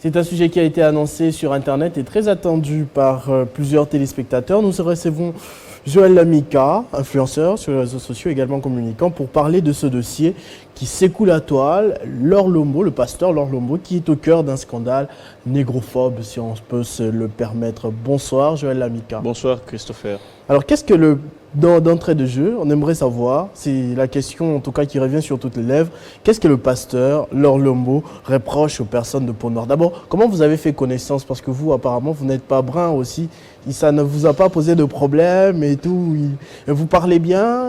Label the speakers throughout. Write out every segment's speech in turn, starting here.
Speaker 1: C'est un sujet qui a été annoncé sur Internet et très attendu par plusieurs téléspectateurs. Nous recevons Joël Lamika, influenceur sur les réseaux sociaux, également communicant, pour parler de ce dossier qui secoue la toile. Laure Lombo, le pasteur Laure Lombo, qui est au cœur d'un scandale négrophobe, si on peut se le permettre. Bonsoir Joël Lamika.
Speaker 2: Bonsoir Christopher.
Speaker 1: Alors qu'est-ce que d'entrée de jeu, on aimerait savoir, c'est la question en tout cas qui revient sur toutes les lèvres, qu'est-ce que le pasteur Laure Lombo reproche aux personnes de peau noire? D'abord, comment vous avez fait connaissance? Parce que vous, apparemment, vous n'êtes pas brun aussi, ça ne vous a pas posé de problème et tout, vous parlez bien?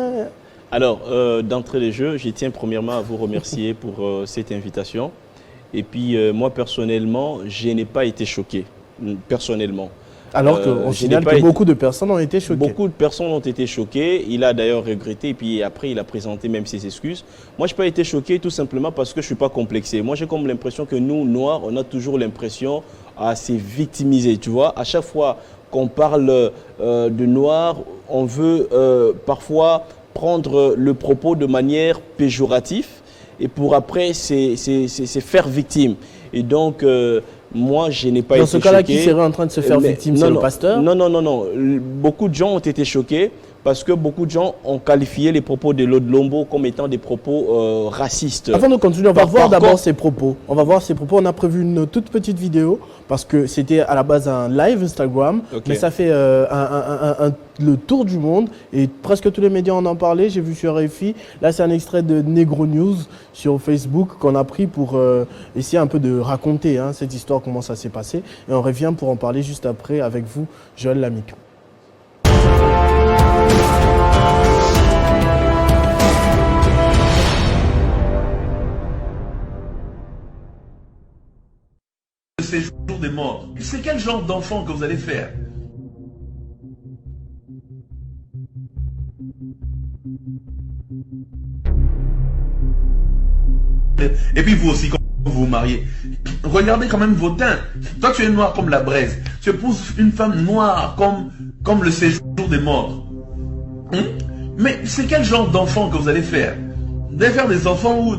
Speaker 2: Alors, d'entrée de jeu, je tiens premièrement à vous remercier pour cette invitation. Et puis, moi, personnellement, je n'ai pas été choqué, personnellement.
Speaker 1: Alors qu'on signale que beaucoup de personnes ont été choquées.
Speaker 2: Beaucoup de personnes ont été choquées. Il a d'ailleurs regretté et puis après, il a présenté même ses excuses. Moi, je n'ai pas été choqué tout simplement parce que je ne suis pas complexé. Moi, j'ai comme l'impression que nous, Noirs, on a toujours l'impression à se victimiser. Tu vois, à chaque fois qu'on parle de Noirs, on veut parfois prendre le propos de manière péjorative et pour après, c'est faire victime. Et donc, moi, je n'ai pas été choqué.
Speaker 1: Dans ce cas-là, qui serait en train de se faire victime, c'est le pasteur?
Speaker 2: Non. Beaucoup de gens ont été choqués parce que beaucoup de gens ont qualifié les propos de Laure Lombo comme étant des propos racistes.
Speaker 1: Avant de continuer, on va voir d'abord ses propos. On va voir ses propos. On a prévu une toute petite vidéo parce que c'était à la base un live Instagram, mais ça fait le tour du monde et presque tous les médias en ont parlé. J'ai vu sur RFI. Là, c'est un extrait de Negro News sur Facebook qu'on a pris pour essayer un peu de raconter cette histoire, comment ça s'est passé. Et on revient pour en parler juste après avec vous, Joël Lamika.
Speaker 3: Le séjour des morts. C'est quel genre d'enfant que vous allez faire? Et puis vous aussi, quand vous vous mariez, regardez quand même vos teints. Toi, tu es noir comme la braise. Tu épouses une femme noire comme le séjour des morts. Mais c'est quel genre d'enfant que vous allez faire? Vous allez faire des enfants où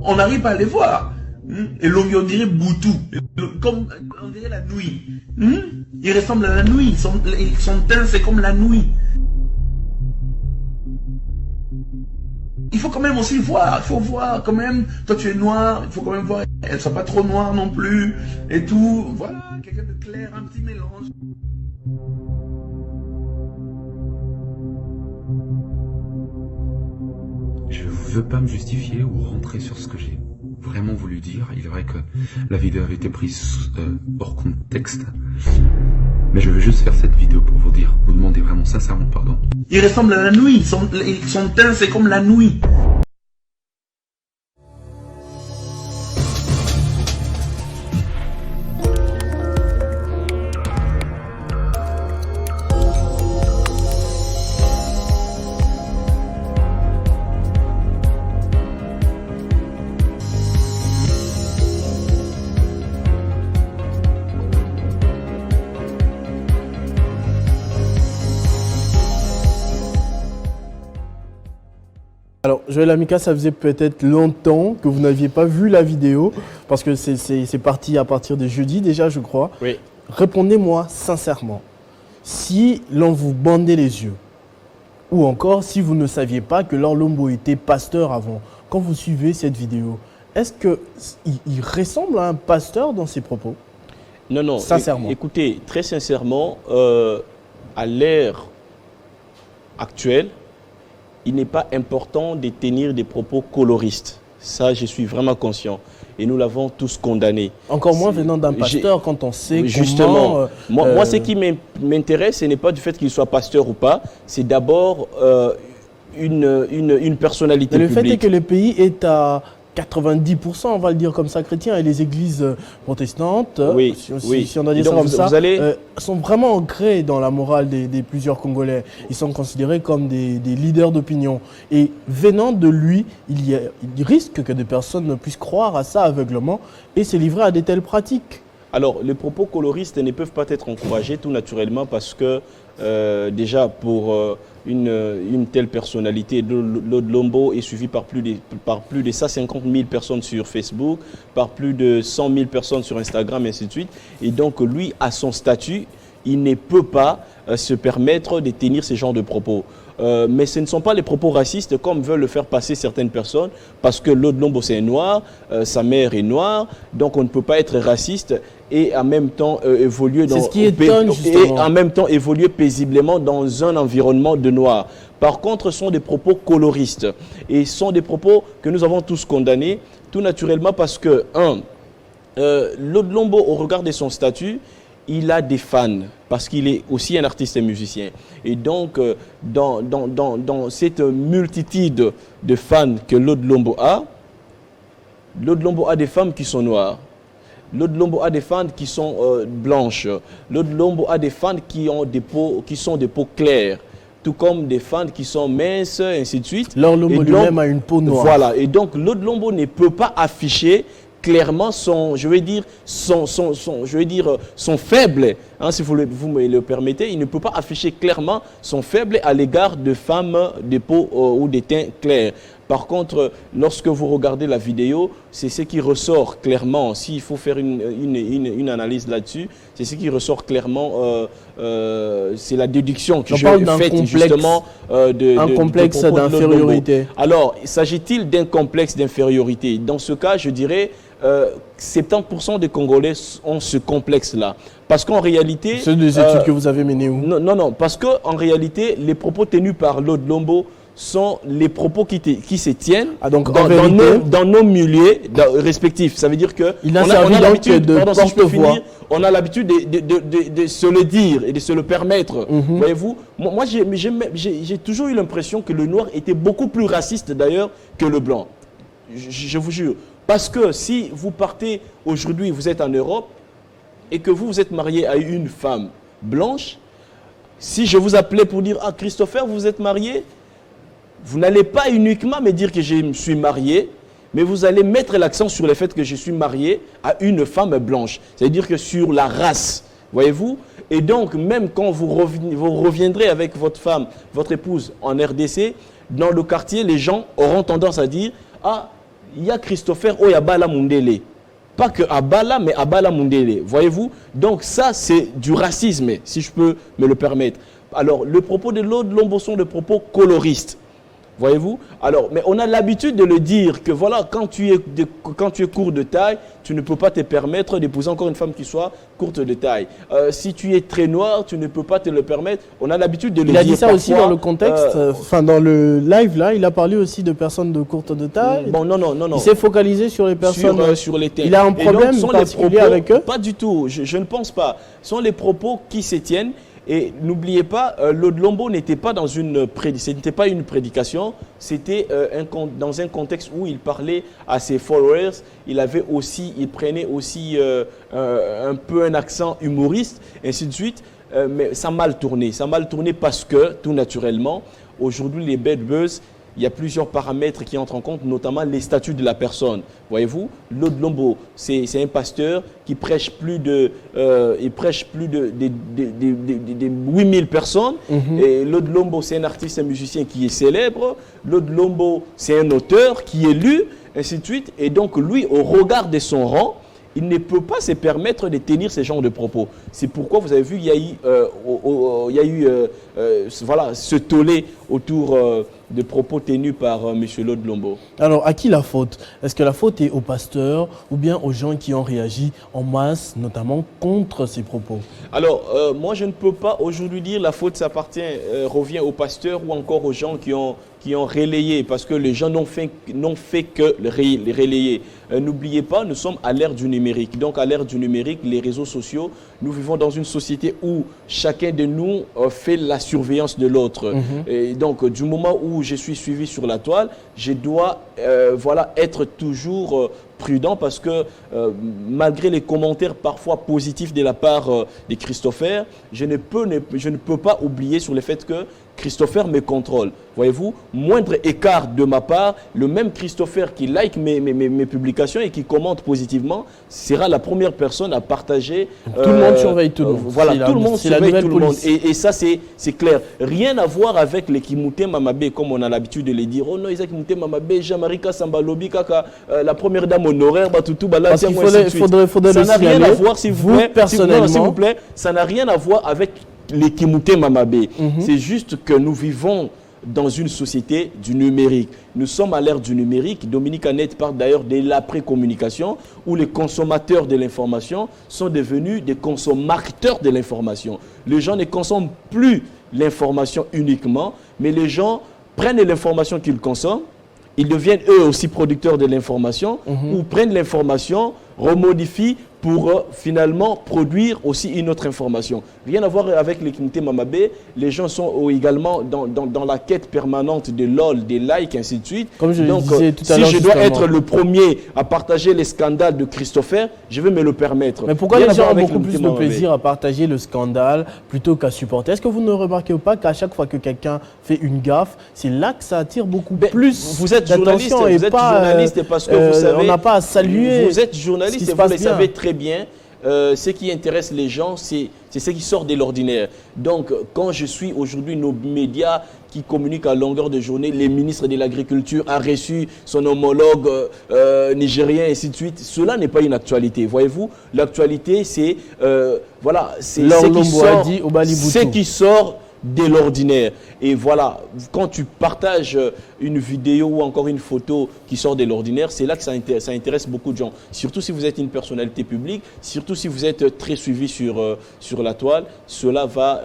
Speaker 3: on n'arrive pas à les voir. Et l'on dirait Boutou, comme on dirait la nuit. Il ressemble à la nuit, son teint c'est comme la nuit. Il faut quand même aussi voir, il faut voir quand même, toi tu es noir, il faut quand même voir, elles ne sont pas trop noires non plus, et tout, voilà, quelqu'un de clair, un petit mélange.
Speaker 4: Je ne veux pas me justifier ou rentrer sur ce que j'ai vraiment voulu dire. Il est vrai que la vidéo avait été prise hors contexte. Mais je veux juste faire cette vidéo pour vous demander vraiment sincèrement pardon.
Speaker 3: Il ressemble à la nuit, son teint c'est comme la nuit.
Speaker 1: Alors, Joël Lamika, ça faisait peut-être longtemps que vous n'aviez pas vu la vidéo, parce que c'est parti à partir de jeudi déjà, je crois.
Speaker 2: Oui.
Speaker 1: Répondez-moi sincèrement, si l'on vous bandait les yeux, ou encore si vous ne saviez pas que Laure Lombo était pasteur avant, quand vous suivez cette vidéo, est-ce qu'il ressemble à un pasteur dans ses propos?
Speaker 2: Non.
Speaker 1: Sincèrement.
Speaker 2: Écoutez, très sincèrement, à l'ère actuelle, il n'est pas important de tenir des propos coloristes. Ça, je suis vraiment conscient. Et nous l'avons tous condamné.
Speaker 1: Encore moins venant d'un pasteur quand on sait
Speaker 2: justement,
Speaker 1: comment...
Speaker 2: moi, ce qui m'intéresse, ce n'est pas du fait qu'il soit pasteur ou pas. C'est d'abord une personnalité publique.
Speaker 1: Le fait est que le pays est à 90%, on va le dire comme ça, chrétiens, et les églises protestantes, si on doit dire ça comme ça, sont vraiment ancrées dans la morale des plusieurs Congolais. Ils sont considérés comme des leaders d'opinion. Et venant de lui, il risque que des personnes ne puissent croire à ça aveuglement et se livrer à de telles pratiques.
Speaker 2: Alors, les propos coloristes ne peuvent pas être encouragés tout naturellement parce que déjà pour une telle personnalité. Lord Lombo est suivi par plus de 150 000 personnes sur Facebook, par plus de 100 000 personnes sur Instagram, et ainsi de suite. Et donc, lui, à son statut, il ne peut pas se permettre de tenir ce genre de propos. Mais ce ne sont pas les propos racistes comme veulent le faire passer certaines personnes, parce que Lord Lombo c'est noir, sa mère est noire, donc on ne peut pas être raciste et en même temps évoluer évoluer paisiblement dans un environnement de noirs. Par contre, ce sont des propos coloristes et ce sont des propos que nous avons tous condamnés, tout naturellement parce que, Lord Lombo, au regard de son statut, il a des fans, parce qu'il est aussi un artiste et musicien. Et donc, dans cette multitude de fans que Lord Lombo a des femmes qui sont noires. Lord Lombo a des fans qui sont blanches. Lord Lombo a des fans qui sont des peaux claires, tout comme des fans qui sont minces, et ainsi de suite.
Speaker 1: Lord Lombo lui-même a une peau noire.
Speaker 2: Voilà, et donc Lord Lombo ne peut pas afficher clairement son faible, hein, si vous me le permettez, il ne peut pas afficher clairement son faible à l'égard de femmes de peau ou de teint clair. Par contre, lorsque vous regardez la vidéo, c'est ce qui ressort clairement. S'il faut faire une analyse là-dessus, c'est ce qui ressort clairement. C'est la déduction que j'ai faite justement
Speaker 1: un complexe d'infériorité.
Speaker 2: Alors, s'agit-il d'un complexe d'infériorité? Dans ce cas, je dirais 70% des Congolais ont ce complexe-là. Parce qu'en réalité...
Speaker 1: C'est des études que vous avez menées où?
Speaker 2: Non, parce qu'en réalité, les propos tenus par Lord Lombo sont les propos qui se tiennent dans nos milieux respectifs. Ça veut dire que on a l'habitude de se le dire et de se le permettre. Voyez-vous, moi j'ai toujours eu l'impression que le noir était beaucoup plus raciste d'ailleurs que le blanc. Je vous jure. Parce que si vous partez aujourd'hui, vous êtes en Europe et que vous êtes marié à une femme blanche, si je vous appelais pour dire « Ah, Christopher, vous êtes marié », vous n'allez pas uniquement me dire que je me suis marié, mais vous allez mettre l'accent sur le fait que je suis marié à une femme blanche. C'est-à-dire que sur la race, voyez-vous. Et donc, même quand vous reviendrez avec votre femme, votre épouse en RDC, dans le quartier, les gens auront tendance à dire « Ah, il y a Christopher Oyabala Mundele ». Pas que Abala, mais Abala Mundele. Voyez-vous. Donc ça, c'est du racisme, si je peux me le permettre. Alors, le propos de Lord Lombo sont des propos coloristes. Voyez-vous? Alors, mais on a l'habitude de le dire que voilà, quand tu es court de taille, tu ne peux pas te permettre d'épouser encore une femme qui soit courte de taille. Si tu es très noir, tu ne peux pas te le permettre. On a l'habitude de le dire.
Speaker 1: Il a dit ça aussi dans le contexte, dans le live là, il a parlé aussi de personnes de courte de taille.
Speaker 2: Bon, non.
Speaker 1: Il s'est focalisé sur les personnes.
Speaker 2: Sur les teints.
Speaker 1: Il a un problème particulier avec eux?
Speaker 2: Pas du tout, je ne pense pas. Ce sont les propos qui se tiennent. Et n'oubliez pas, Lord Lombo n'était pas dans une prédication, c'était dans un contexte où il parlait à ses followers, il prenait aussi un peu un accent humoriste, et ainsi de suite, mais ça a mal tourné. Ça a mal tourné parce que, tout naturellement, aujourd'hui les bad buzz, il y a plusieurs paramètres qui entrent en compte, notamment les statuts de la personne. Voyez-vous, Lord Lombo, c'est un pasteur qui prêche plus de 8000 personnes. Et Lord Lombo, c'est un artiste, un musicien qui est célèbre. Lord Lombo, c'est un auteur qui est lu, ainsi de suite. Et donc, lui, au regard de son rang, il ne peut pas se permettre de tenir ce genre de propos. C'est pourquoi vous avez vu, il y a eu ce tollé autour de propos tenus par M. Lord Lombo.
Speaker 1: Alors, à qui la faute? Est-ce que la faute est aux pasteurs ou bien aux gens qui ont réagi en masse, notamment contre ces propos?
Speaker 2: Alors, moi, je ne peux pas aujourd'hui dire la faute revient aux pasteurs ou encore aux gens qui ont relayé, parce que les gens n'ont fait que les relayer. N'oubliez pas, nous sommes à l'ère du numérique. Donc, à l'ère du numérique, les réseaux sociaux, nous vivons dans une société où chacun de nous fait la surveillance de l'autre. Et donc, du moment où je suis suivi sur la toile, je dois être toujours prudent parce que malgré les commentaires parfois positifs de la part de Christopher, je ne peux pas oublier sur le fait que Christopher me contrôle. Voyez-vous, moindre écart de ma part, le même Christopher qui like mes publications et qui commente positivement sera la première personne à partager.
Speaker 1: Tout le monde surveille tout le monde.
Speaker 2: Voilà, tout le monde surveille tout le monde. Et ça, c'est clair. Rien à voir avec les Kimouté Mamabé, comme on a l'habitude de les dire. Oh non, Isaac Kimouté Mamabé, Jean-Marie Sambalobi, Kaka, la première dame honoraire, Batoutou, Bala,
Speaker 1: parce qu'il faudrait
Speaker 2: ça n'a rien à voir, s'il vous plaît,
Speaker 1: personnellement.
Speaker 2: S'il vous plaît, ça n'a rien à voir avec les Kimouté Mamabé. C'est juste que nous vivons dans une société du numérique. Nous sommes à l'ère du numérique. Dominique Annette parle d'ailleurs de l'après-communication où les consommateurs de l'information sont devenus des consommateurs de l'information. Les gens ne consomment plus l'information uniquement, mais les gens prennent l'information qu'ils consomment, ils deviennent eux aussi producteurs de l'information ou prennent l'information, remodifient pour finalement produire aussi une autre information. Rien à voir avec les Kimouté Mamabé. Les gens sont également dans la quête permanente de LOL, des likes, ainsi de suite.
Speaker 1: Comme je le disais tout à
Speaker 2: si
Speaker 1: l'heure,
Speaker 2: je dois être le premier à partager les scandales de Christopher, je vais me le permettre.
Speaker 1: Mais pourquoi les gens ont beaucoup plus de plaisir à partager le scandale plutôt qu'à supporter? Est-ce que vous ne remarquez pas qu'à chaque fois que quelqu'un fait une gaffe, c'est là que ça attire beaucoup plus
Speaker 2: Vous êtes journaliste, et parce que vous savez...
Speaker 1: On n'a pas à saluer.
Speaker 2: Vous êtes journaliste et vous le savez très bien. Ce qui intéresse les gens, c'est ce qui sort de l'ordinaire. Donc, quand je suis aujourd'hui nos médias qui communiquent à longueur de journée, le ministre de l'Agriculture a reçu son homologue nigérien, et ainsi de suite. Cela n'est pas une actualité. Voyez-vous, l'actualité, c'est ce qui sort de l'ordinaire. Et voilà, quand tu partages une vidéo ou encore une photo qui sort de l'ordinaire, c'est là que ça intéresse beaucoup de gens. Surtout si vous êtes une personnalité publique, surtout si vous êtes très suivi sur la toile, cela va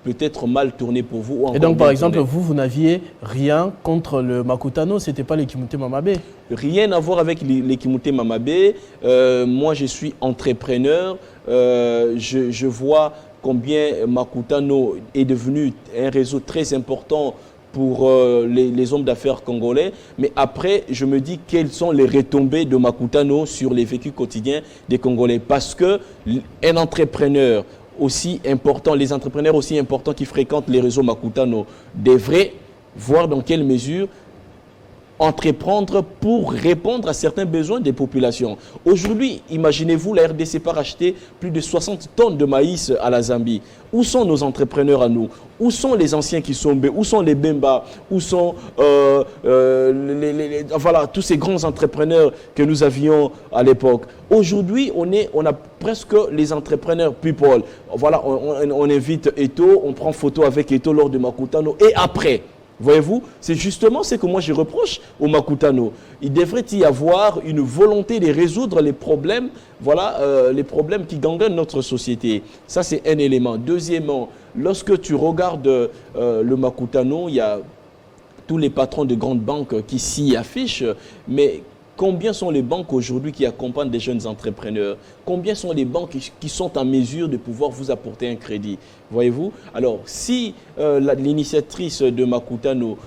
Speaker 2: peut-être mal tourner pour vous.
Speaker 1: Et donc, par exemple, vous n'aviez rien contre le Makutano, ce n'était pas les Kimouté Mamabé?
Speaker 2: Rien à voir avec les Kimouté Mamabé. Moi, je suis entrepreneur. Je vois combien Makutano est devenu un réseau très important pour les hommes d'affaires congolais. Mais après, je me dis quelles sont les retombées de Makutano sur les vécus quotidiens des Congolais. Parce qu'un entrepreneur aussi important, les entrepreneurs aussi importants qui fréquentent les réseaux Makutano devraient voir dans quelle mesure entreprendre pour répondre à certains besoins des populations. Aujourd'hui, imaginez-vous, la RDC part acheter plus de 60 tonnes de maïs à la Zambie. Où sont nos entrepreneurs à nous? Où sont les anciens qui sont Où sont les Bemba? Où sont voilà, tous ces grands entrepreneurs que nous avions à l'époque? Aujourd'hui, on a presque les entrepreneurs people. Voilà, on invite Eto, on prend photo avec Eto lors de Makutano et après. Voyez-vous, c'est justement ce que moi je reproche au Makutano. Il devrait y avoir une volonté de résoudre les problèmes, voilà, les problèmes qui gangrènent notre société. Ça, c'est un élément. Deuxièmement, lorsque tu regardes le Makutano, il y a tous les patrons de grandes banques qui s'y affichent, mais combien sont les banques aujourd'hui qui accompagnent des jeunes entrepreneurs? Combien sont les banques qui sont en mesure de pouvoir vous apporter un crédit? Voyez-vous? Alors, si l'initiatrice de Makutano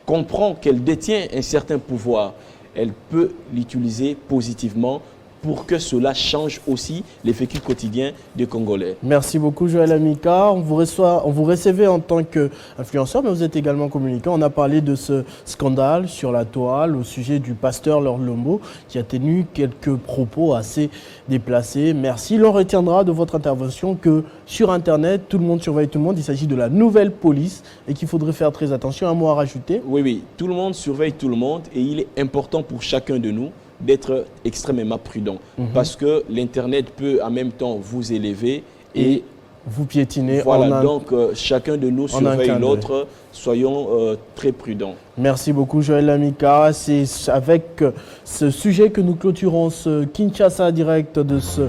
Speaker 2: comprend qu'elle détient un certain pouvoir, elle peut l'utiliser positivement pour que cela change aussi les vécus quotidiens des Congolais.
Speaker 1: Merci beaucoup Joël Amika. On vous recevait en tant qu'influenceur, mais vous êtes également communicant. On a parlé de ce scandale sur la toile au sujet du pasteur Lord Lombo qui a tenu quelques propos assez déplacés. Merci. L'on retiendra de votre intervention que sur Internet, tout le monde surveille tout le monde. Il s'agit de la nouvelle police et qu'il faudrait faire très attention. Un mot à rajouter?
Speaker 2: Oui, tout le monde surveille tout le monde et il est important pour chacun de nous d'être extrêmement prudent parce que l'Internet peut en même temps vous élever et
Speaker 1: vous piétiner.
Speaker 2: Voilà, donc chacun de nous surveille l'autre. Soyons très prudents.
Speaker 1: Merci beaucoup Joël Amika. C'est avec ce sujet que nous clôturons ce Kinshasa Direct de ce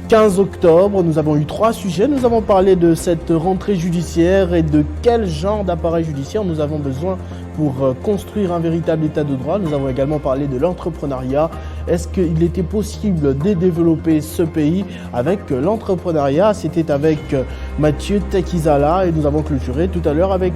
Speaker 1: 15 octobre. Nous avons eu 3 sujets. Nous avons parlé de cette rentrée judiciaire et de quel genre d'appareil judiciaire nous avons besoin pour construire un véritable état de droit. Nous avons également parlé de l'entrepreneuriat. Est-ce qu'il était possible de développer ce pays avec l'entrepreneuriat? C'était avec Mathieu Tekizala. Et nous avons clôturé tout à l'heure avec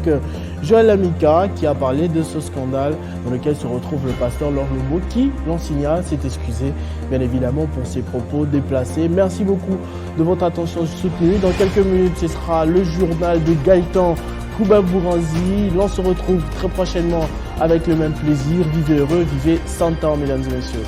Speaker 1: Joël Lamika qui a parlé de ce scandale dans lequel se retrouve le pasteur Laure Lobo qui, l'on signale, s'est excusé bien évidemment pour ses propos déplacés. Merci beaucoup de votre attention soutenue. Dans quelques minutes, ce sera le journal de Gaëtan Kouba-Bouranzi. L'on se retrouve très prochainement avec le même plaisir. Vivez heureux, vivez 100 ans, mesdames et messieurs.